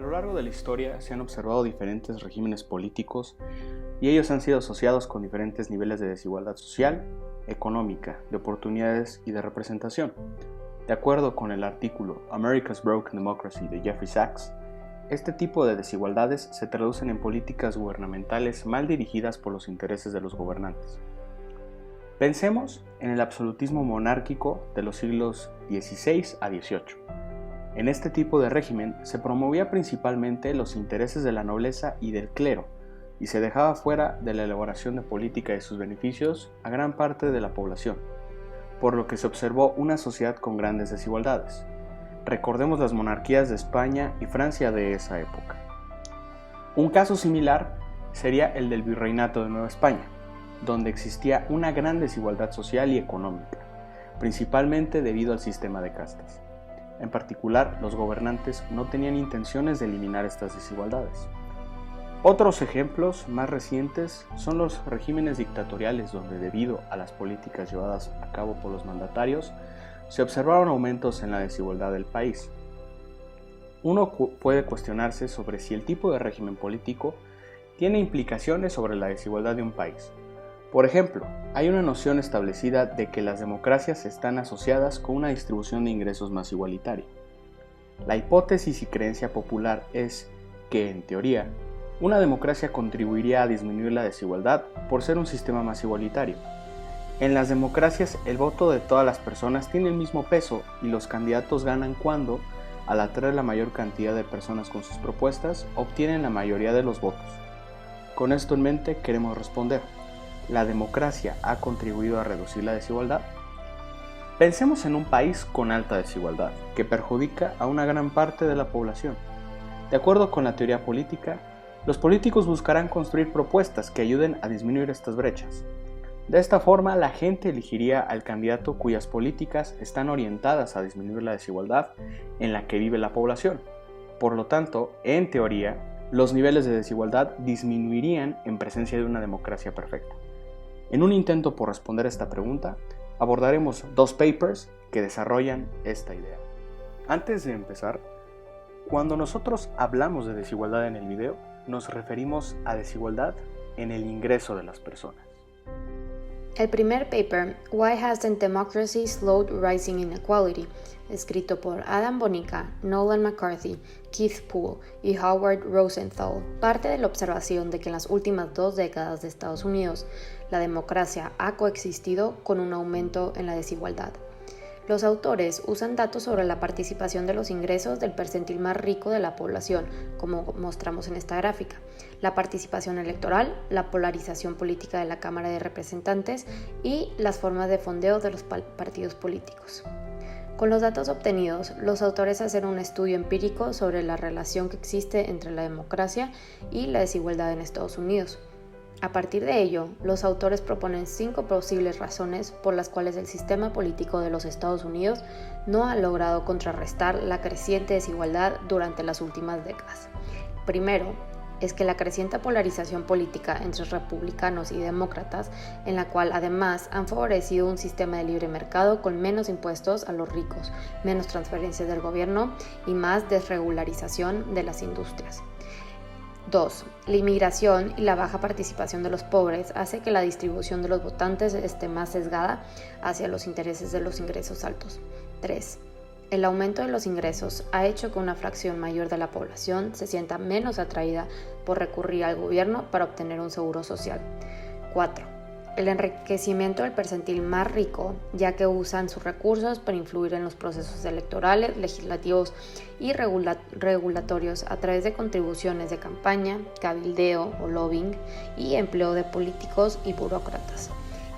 A lo largo de la historia se han observado diferentes regímenes políticos y ellos han sido asociados con diferentes niveles de desigualdad social, económica, de oportunidades y de representación. De acuerdo con el artículo America's Broken Democracy de Jeffrey Sachs, este tipo de desigualdades se traducen en políticas gubernamentales mal dirigidas por los intereses de los gobernantes. Pensemos en el absolutismo monárquico de los siglos XVI a XVIII. En este tipo de régimen se promovía principalmente los intereses de la nobleza y del clero, y se dejaba fuera de la elaboración de política y sus beneficios a gran parte de la población, por lo que se observó una sociedad con grandes desigualdades. Recordemos las monarquías de España y Francia de esa época. Un caso similar sería el del Virreinato de Nueva España, donde existía una gran desigualdad social y económica, principalmente debido al sistema de castas. En particular, los gobernantes no tenían intenciones de eliminar estas desigualdades. Otros ejemplos más recientes son los regímenes dictatoriales, donde debido a las políticas llevadas a cabo por los mandatarios, se observaron aumentos en la desigualdad del país. Uno puede cuestionarse sobre si el tipo de régimen político tiene implicaciones sobre la desigualdad de un país. Por ejemplo, hay una noción establecida de que las democracias están asociadas con una distribución de ingresos más igualitaria. La hipótesis y creencia popular es que, en teoría, una democracia contribuiría a disminuir la desigualdad por ser un sistema más igualitario. En las democracias, el voto de todas las personas tiene el mismo peso y los candidatos ganan cuando, al atraer la mayor cantidad de personas con sus propuestas, obtienen la mayoría de los votos. Con esto en mente, queremos responder: ¿la democracia ha contribuido a reducir la desigualdad? Pensemos en un país con alta desigualdad, que perjudica a una gran parte de la población. De acuerdo con la teoría política, los políticos buscarán construir propuestas que ayuden a disminuir estas brechas. De esta forma, la gente elegiría al candidato cuyas políticas están orientadas a disminuir la desigualdad en la que vive la población. Por lo tanto, en teoría, los niveles de desigualdad disminuirían en presencia de una democracia perfecta. En un intento por responder esta pregunta, abordaremos dos papers que desarrollan esta idea. Antes de empezar, cuando nosotros hablamos de desigualdad en el video, nos referimos a desigualdad en el ingreso de las personas. El primer paper, Why Hasn't Democracy Slowed Rising Inequality?, escrito por Adam Bonica, Nolan McCarthy, Keith Poole y Howard Rosenthal, parte de la observación de que en las últimas 2 décadas de Estados Unidos, la democracia ha coexistido con un aumento en la desigualdad. Los autores usan datos sobre la participación de los ingresos del percentil más rico de la población, como mostramos en esta gráfica, la participación electoral, la polarización política de la Cámara de Representantes y las formas de fondeo de los partidos políticos. Con los datos obtenidos, los autores hacen un estudio empírico sobre la relación que existe entre la democracia y la desigualdad en Estados Unidos. A partir de ello, los autores proponen 5 posibles razones por las cuales el sistema político de los Estados Unidos no ha logrado contrarrestar la creciente desigualdad durante las últimas décadas. Primero, es que la creciente polarización política entre republicanos y demócratas, en la cual además han favorecido un sistema de libre mercado con menos impuestos a los ricos, menos transferencias del gobierno y más desregularización de las industrias. 2. La inmigración y la baja participación de los pobres hace que la distribución de los votantes esté más sesgada hacia los intereses de los ingresos altos. 3. El aumento de los ingresos ha hecho que una fracción mayor de la población se sienta menos atraída por recurrir al gobierno para obtener un seguro social. 4. El enriquecimiento del percentil más rico, ya que usan sus recursos para influir en los procesos electorales, legislativos y regulatorios a través de contribuciones de campaña, cabildeo o lobbying y empleo de políticos y burócratas.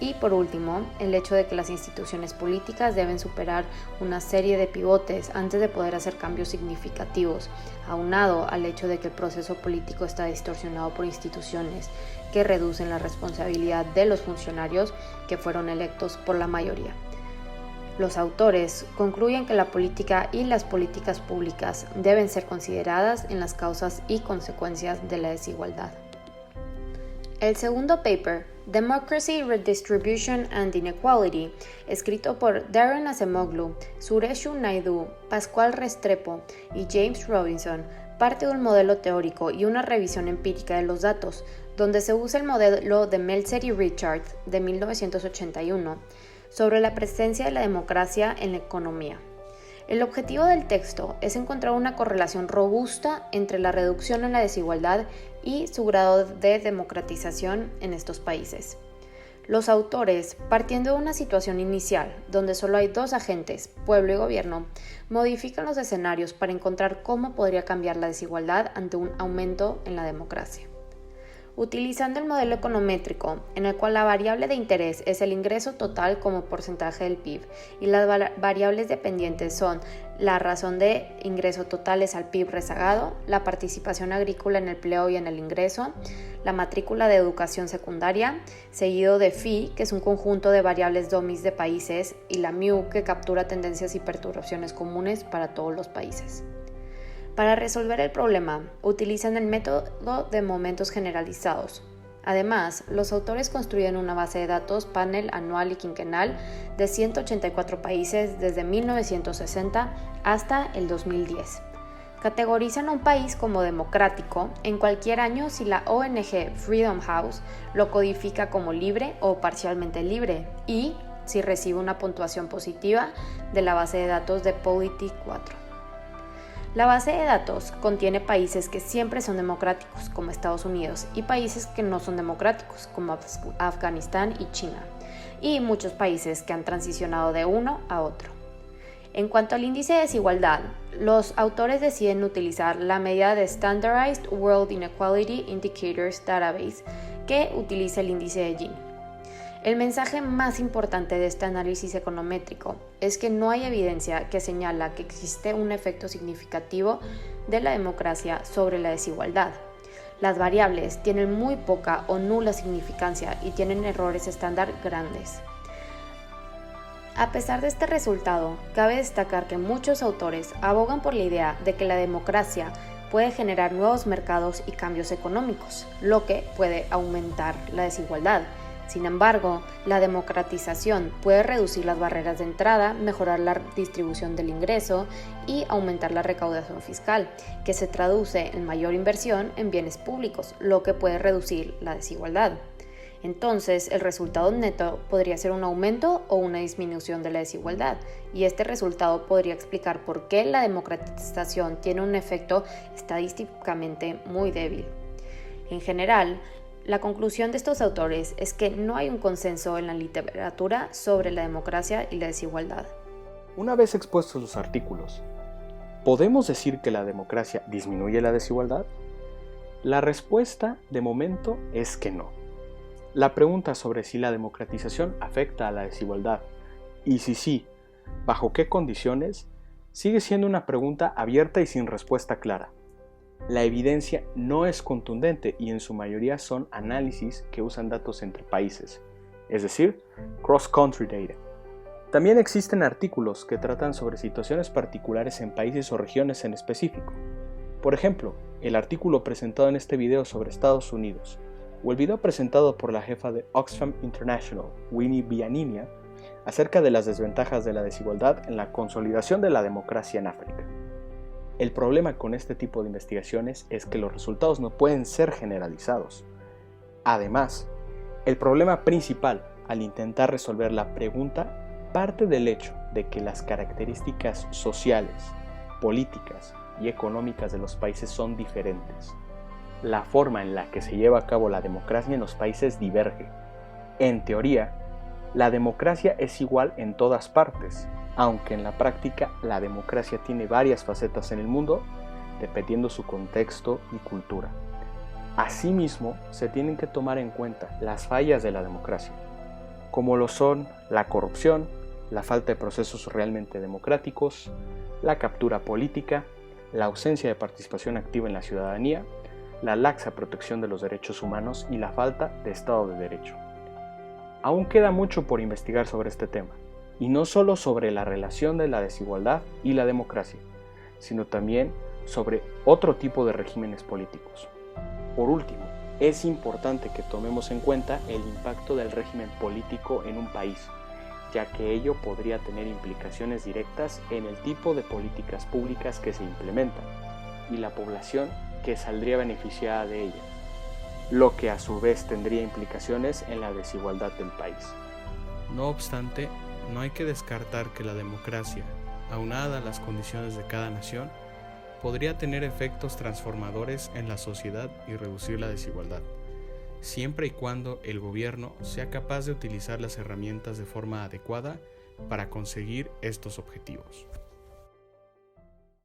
Y por último, el hecho de que las instituciones políticas deben superar una serie de pivotes antes de poder hacer cambios significativos, aunado al hecho de que el proceso político está distorsionado por instituciones que reducen la responsabilidad de los funcionarios que fueron electos por la mayoría. Los autores concluyen que la política y las políticas públicas deben ser consideradas en las causas y consecuencias de la desigualdad. El segundo paper, Democracy, Redistribution and Inequality, escrito por Daron Acemoglu, Sureshu Naidu, Pascual Restrepo y James Robinson, parte de un modelo teórico y una revisión empírica de los datos, donde se usa el modelo de Meltzer y Richards de 1981 sobre la presencia de la democracia en la economía. El objetivo del texto es encontrar una correlación robusta entre la reducción en la desigualdad y su grado de democratización en estos países. Los autores, partiendo de una situación inicial donde solo hay dos agentes, pueblo y gobierno, modifican los escenarios para encontrar cómo podría cambiar la desigualdad ante un aumento en la democracia. Utilizando el modelo econométrico, en el cual la variable de interés es el ingreso total como porcentaje del PIB y las variables dependientes son la razón de ingreso totales al PIB rezagado, la participación agrícola en el empleo y en el ingreso, la matrícula de educación secundaria, seguido de phi, que es un conjunto de variables DOMIS de países, y la mu, que captura tendencias y perturbaciones comunes para todos los países. Para resolver el problema, utilizan el método de momentos generalizados. Además, los autores construyen una base de datos panel anual y quinquenal de 184 países desde 1960 hasta el 2010. Categorizan a un país como democrático en cualquier año si la ONG Freedom House lo codifica como libre o parcialmente libre y si recibe una puntuación positiva de la base de datos de Polity 4. La base de datos contiene países que siempre son democráticos, como Estados Unidos, y países que no son democráticos, como Afganistán y China, y muchos países que han transicionado de uno a otro. En cuanto al índice de desigualdad, los autores deciden utilizar la medida de Standardized World Inequality Indicators Database, que utiliza el índice de Gini. El mensaje más importante de este análisis econométrico es que no hay evidencia que señala que existe un efecto significativo de la democracia sobre la desigualdad. Las variables tienen muy poca o nula significancia y tienen errores estándar grandes. A pesar de este resultado, cabe destacar que muchos autores abogan por la idea de que la democracia puede generar nuevos mercados y cambios económicos, lo que puede aumentar la desigualdad. Sin embargo, la democratización puede reducir las barreras de entrada, mejorar la distribución del ingreso y aumentar la recaudación fiscal, que se traduce en mayor inversión en bienes públicos, lo que puede reducir la desigualdad. Entonces, el resultado neto podría ser un aumento o una disminución de la desigualdad, y este resultado podría explicar por qué la democratización tiene un efecto estadísticamente muy débil. En general, la conclusión de estos autores es que no hay un consenso en la literatura sobre la democracia y la desigualdad. Una vez expuestos los artículos, ¿podemos decir que la democracia disminuye la desigualdad? La respuesta, de momento, es que no. La pregunta sobre si la democratización afecta a la desigualdad, y si sí, bajo qué condiciones, sigue siendo una pregunta abierta y sin respuesta clara. La evidencia no es contundente y en su mayoría son análisis que usan datos entre países, es decir, cross-country data. También existen artículos que tratan sobre situaciones particulares en países o regiones en específico. Por ejemplo, el artículo presentado en este video sobre Estados Unidos, o el video presentado por la jefa de Oxfam International, Winnie Bianinia, acerca de las desventajas de la desigualdad en la consolidación de la democracia en África. El problema con este tipo de investigaciones es que los resultados no pueden ser generalizados. Además, el problema principal al intentar resolver la pregunta parte del hecho de que las características sociales, políticas y económicas de los países son diferentes. La forma en la que se lleva a cabo la democracia en los países diverge. En teoría, la democracia es igual en todas partes, aunque en la práctica la democracia tiene varias facetas en el mundo, dependiendo su contexto y cultura. Asimismo, se tienen que tomar en cuenta las fallas de la democracia, como lo son la corrupción, la falta de procesos realmente democráticos, la captura política, la ausencia de participación activa en la ciudadanía, la laxa protección de los derechos humanos y la falta de Estado de Derecho. Aún queda mucho por investigar sobre este tema, y no solo sobre la relación de la desigualdad y la democracia, sino también sobre otro tipo de regímenes políticos. Por último, es importante que tomemos en cuenta el impacto del régimen político en un país, ya que ello podría tener implicaciones directas en el tipo de políticas públicas que se implementan. y la población que saldría beneficiada de ella, lo que a su vez tendría implicaciones en la desigualdad del país. No obstante, no hay que descartar que la democracia, aunada a las condiciones de cada nación, podría tener efectos transformadores en la sociedad y reducir la desigualdad, siempre y cuando el gobierno sea capaz de utilizar las herramientas de forma adecuada para conseguir estos objetivos.